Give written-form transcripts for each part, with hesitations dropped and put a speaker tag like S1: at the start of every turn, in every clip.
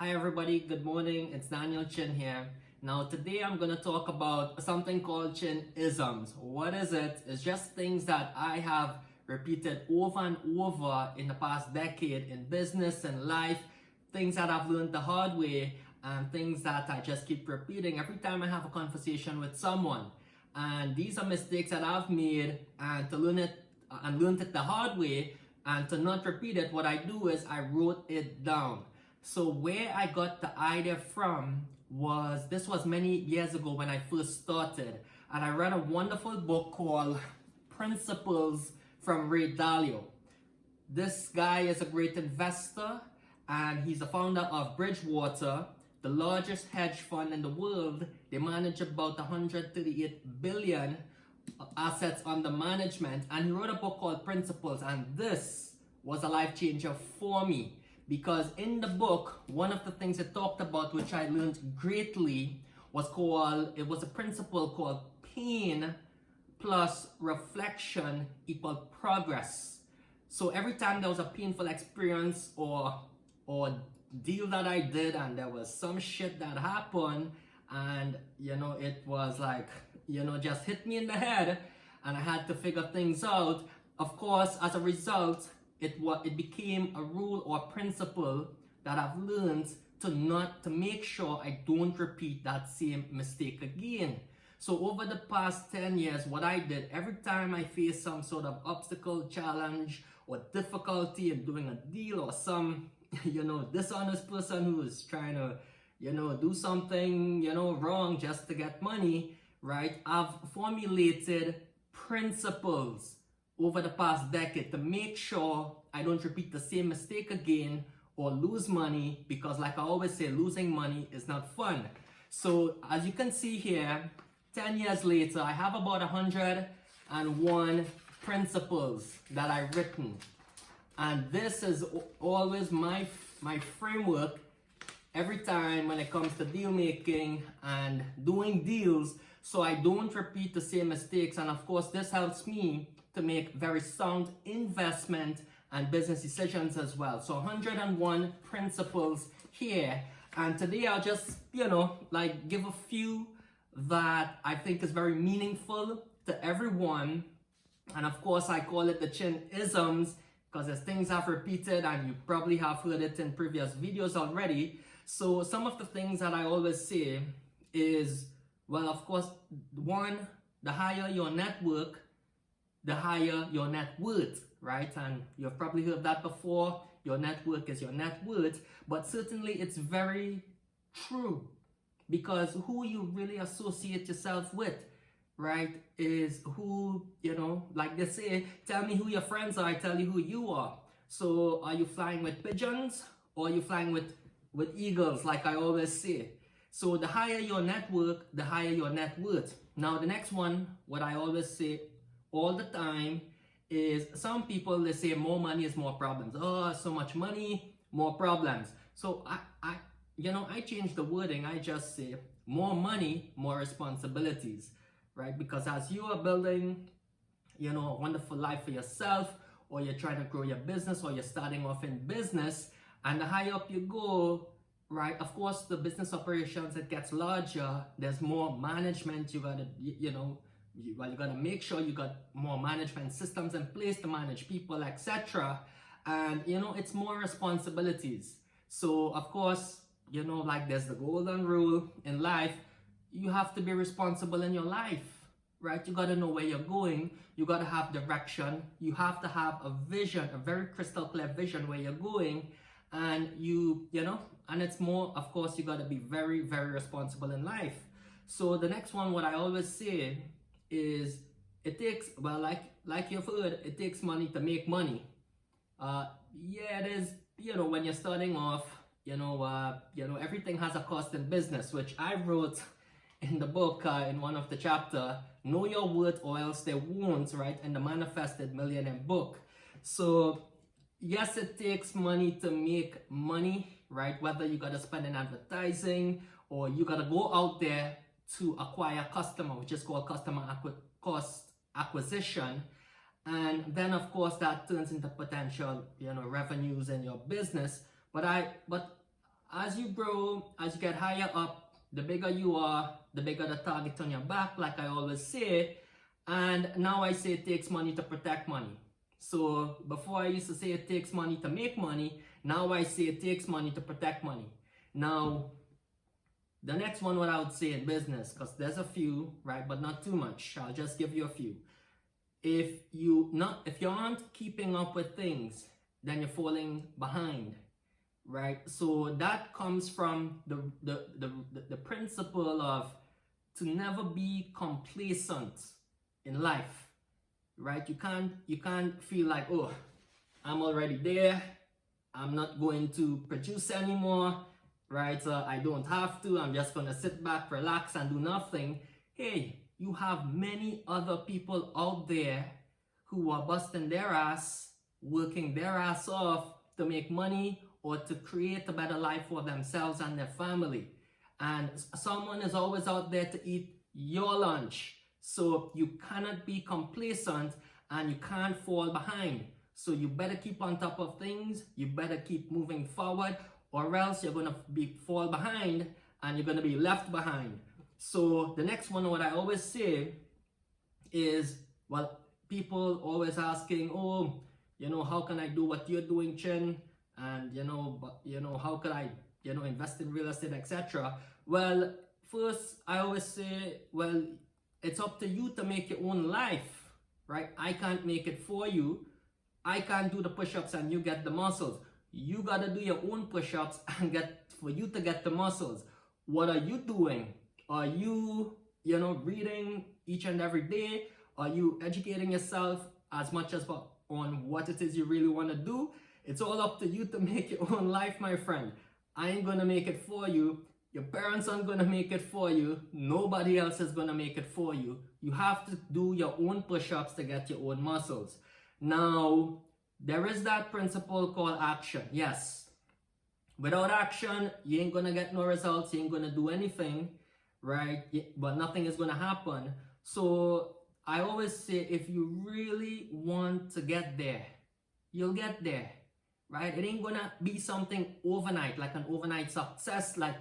S1: Hi everybody, good morning. It's Daniel Chin here. Now today I'm going to talk about something called Chin-isms. What is it? It's just things that I have repeated over and over in the past decade in business and life, things that I've learned the hard way, and things that I just keep repeating every time I have a conversation with someone. And these are mistakes that I've made, and to learn it and learned it the hard way, and to not repeat it, what I do is I wrote it down. So where I got the idea from was, this was many years ago when I first started, and I read a wonderful book called Principles from Ray Dalio. This guy is a great investor, and he's the founder of Bridgewater, the largest hedge fund in the world. They manage about 138 billion assets under management, and he wrote a book called Principles, and this was a life changer for me. Because in the book, one of the things it talked about, which I learned greatly, was a principle called pain plus reflection equal progress. So every time there was a painful experience or deal that I did, and there was some shit that happened, and it was like, just hit me in the head, and I had to figure things out. Of course, as a result, it became a rule or principle that I've learned to make sure I don't repeat that same mistake again. So over the past 10 years, what I did, every time I faced some sort of obstacle, challenge, or difficulty in doing a deal, or some, dishonest person who is trying to, do something, wrong just to get money, right? I've formulated principles over the past decade to make sure I don't repeat the same mistake again or lose money, because like I always say, losing money is not fun. So as you can see here, 10 years later, I have about 101 principles that I've written. And this is always my framework every time when it comes to deal making and doing deals, so I don't repeat the same mistakes. And of course, this helps me to make very sound investment and business decisions as well. So 101 principles here. And today I'll just, give a few that I think is very meaningful to everyone. And of course, I call it the Chin-isms because there's things I've repeated, and you probably have heard it in previous videos already. So some of the things that I always say is, well, of course, one, the higher your network, the higher your net worth, right? And you've probably heard that before. Your network is your net worth. But certainly it's very true, because who you really associate yourself with, right, is who, like they say, tell me who your friends are, I tell you who you are. So are you flying with pigeons, or are you flying with eagles, like I always say? So the higher your network, the higher your net worth. Now the next one, what I always say all the time is, some people, they say more money is more problems. Oh, so much money, more problems. So I change the wording. I just say more money, more responsibilities, right? Because as you are building, a wonderful life for yourself, or you're trying to grow your business, or you're starting off in business, and the higher up you go, right, of course, the business operations, it gets larger. There's more management. You gotta, you gotta make sure you got more management systems in place to manage people, etc. And it's more responsibilities. So of course, like there's the golden rule in life. You have to be responsible in your life, right? You gotta know where you're going. You gotta have direction. You have to have a vision, a very crystal clear vision where you're going. And and it's more, of course, you gotta be very, very responsible in life. So the next one, what I always say is, it takes, well, like you've heard, it takes money to make money. Yeah, it is, when you're starting off, everything has a cost in business, which I wrote in the book, in one of the chapter, Know Your Worth or Else They Won't, right, in the Manifested Millionaire book. So yes, it takes money to make money, right? Whether you gotta spend in advertising, or you gotta go out there to acquire customer, which is called cost acquisition. And then of course that turns into potential, revenues in your business. But as you grow, as you get higher up, the bigger you are, the bigger the target on your back, like I always say. And now I say it takes money to protect money. So before I used to say it takes money to make money, now I say it takes money to protect money. Now, the next one, what I would say in business, because there's a few, right, but not too much. I'll just give you a few. If you aren't keeping up with things, then you're falling behind, right? So that comes from the principle of to never be complacent in life, right? You can't feel like, oh, I'm already there, I'm not going to produce anymore, right? I don't have to, I'm just gonna sit back, relax, and do nothing. Hey, you have many other people out there who are busting their ass, working their ass off to make money or to create a better life for themselves and their family. And someone is always out there to eat your lunch. So you cannot be complacent and you can't fall behind. So you better keep on top of things, you better keep moving forward, or else you're gonna fall behind and you're gonna be left behind. So the next one, what I always say is, well, people always asking, oh, how can I do what you're doing, Chin? And how could I, invest in real estate, etc. Well, first, I always say, well, it's up to you to make your own life, right? I can't make it for you. I can't do the push-ups and you get the muscles. You gotta do your own push-ups and for you to get the muscles. What are you doing? Are you, reading each and every day? Are you educating yourself as much as on what it is you really want to do? It's all up to you to make your own life, my friend. I ain't gonna make it for you. Your parents aren't gonna make it for you. Nobody else is gonna make it for you. You have to do your own push-ups to get your own muscles. Now, there is that principle called action. Yes. Without action, you ain't gonna get no results. You ain't gonna do anything, right? But nothing is gonna happen. So I always say, if you really want to get there, you'll get there, right? It ain't gonna be something overnight, like an overnight success, like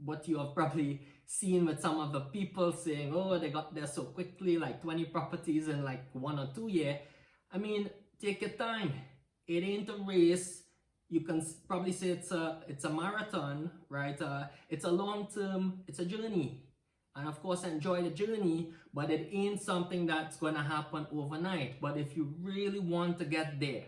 S1: what you have probably seen with some of the people saying, oh, they got there so quickly, like 20 properties in like 1 or 2 years. I mean, take your time. It ain't a race. You can probably say it's a marathon, right? It's a long term, it's a journey. And of course, enjoy the journey, but it ain't something that's gonna happen overnight. But if you really want to get there,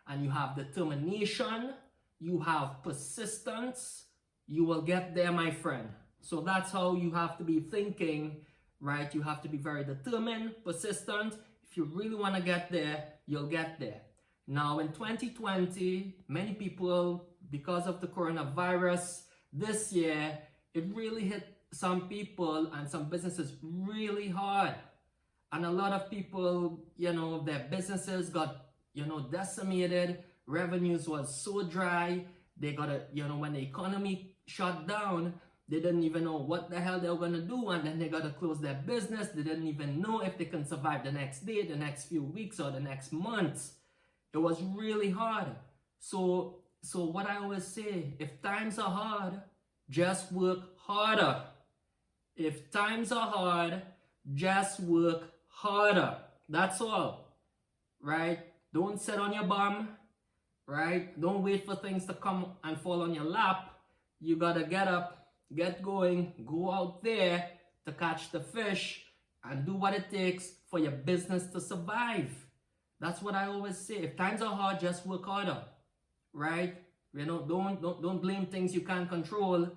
S1: and you have determination, you have persistence, you will get there, my friend. So that's how you have to be thinking, right? You have to be very determined, persistent. If you really want to get there, you'll get there. Now in 2020, many people, because of the coronavirus, this year, it really hit some people and some businesses really hard. And a lot of people, their businesses got, decimated. Revenues was so dry. They got when the economy shut down, they didn't even know what the hell they were going to do. And then they got to close their business. They didn't even know if they can survive the next day, the next few weeks, or the next months. It was really hard. So what I always say, if times are hard, just work harder. If times are hard, just work harder. That's all, right? Don't sit on your bum, right? Don't wait for things to come and fall on your lap. You gotta get up, get going, go out there to catch the fish and do what it takes for your business to survive. That's what I always say. If times are hard, just work harder, right? Don't blame things you can't control,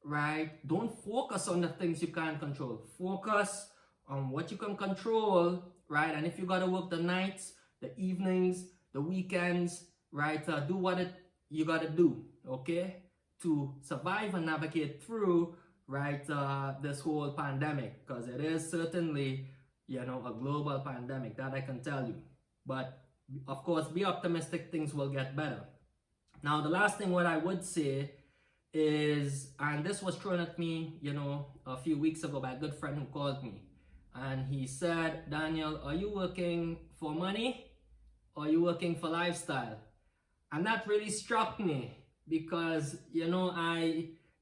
S1: right? Don't focus on the things you can't control. Focus on what you can control, right? And if you gotta work the nights, the evenings, the weekends, right? Do what you gotta do, okay? To survive and navigate through, right? This whole pandemic, because it is certainly, a global pandemic, that I can tell you. But of course, be optimistic, things will get better. Now, the last thing what I would say is, and this was thrown at me, a few weeks ago by a good friend who called me. And he said, Daniel, are you working for money or are you working for lifestyle? And that really struck me, because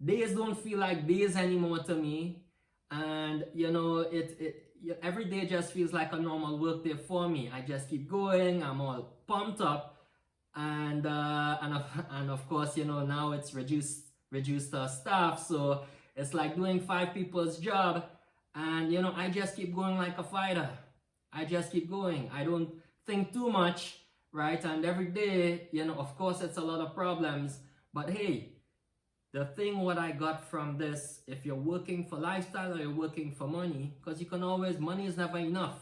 S1: days don't feel like days anymore to me, and every day just feels like a normal work day for me. I just keep going. I'm all pumped up, and of course, now it's reduced staff, so it's like doing 5 people's job, and I just keep going like a fighter. I just keep going. I don't think too much, right? And every day, of course, it's a lot of problems, but hey, the thing what I got from this, if you're working for lifestyle or you're working for money, because money is never enough,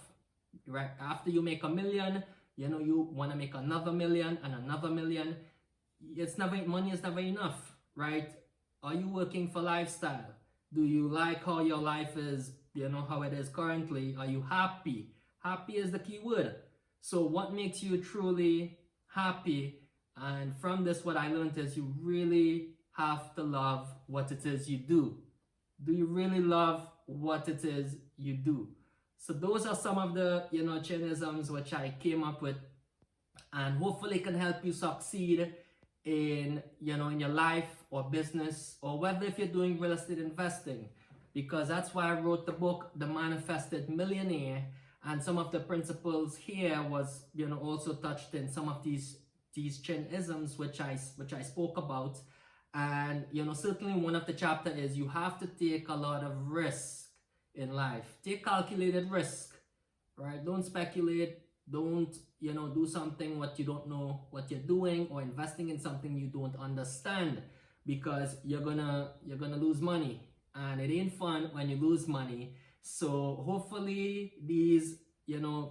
S1: right? After you make $1 million, you want to make another million and another million. Money is never enough, right? Are you working for lifestyle? Do you like how your life is, how it is currently? Are you happy? Happy is the key word. So what makes you truly happy? And from this, what I learned is you really have to love what it is you do. Do you really love what it is you do? So those are some of the, Chinisms which I came up with, and hopefully can help you succeed in, in your life or business, or whether if you're doing real estate investing, because that's why I wrote the book, The Manifested Millionaire. And some of the principles here was, also touched in some of these Chin-isms which I spoke about. And certainly one of the chapter is you have to take a lot of risk in life. Take calculated risk, right? Don't speculate. Don't do something what you don't know what you're doing, or investing in something you don't understand, because you're gonna lose money, and it ain't fun when you lose money. So hopefully these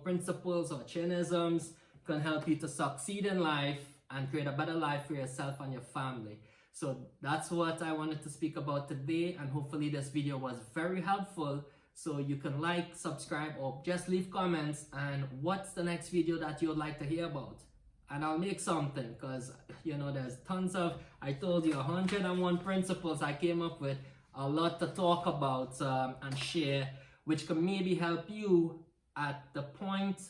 S1: principles or Chinisms can help you to succeed in life and create a better life for yourself and your family. So that's what I wanted to speak about today, and hopefully this video was very helpful. So you can like, subscribe, or just leave comments, and what's the next video that you would like to hear about, and I'll make something, because there's tons of, I told you, 101 principles I came up with, a lot to talk about and share, which can maybe help you at the point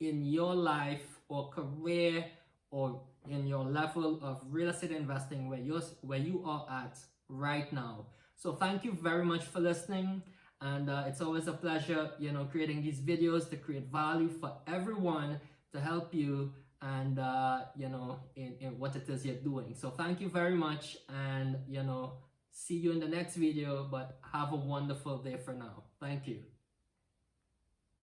S1: in your life or career or in your level of real estate investing where you are at right now. So thank you very much for listening, and it's always a pleasure creating these videos to create value for everyone, to help you and in what it is you're doing. So thank you very much, and see you in the next video, but have a wonderful day for now. Thank you.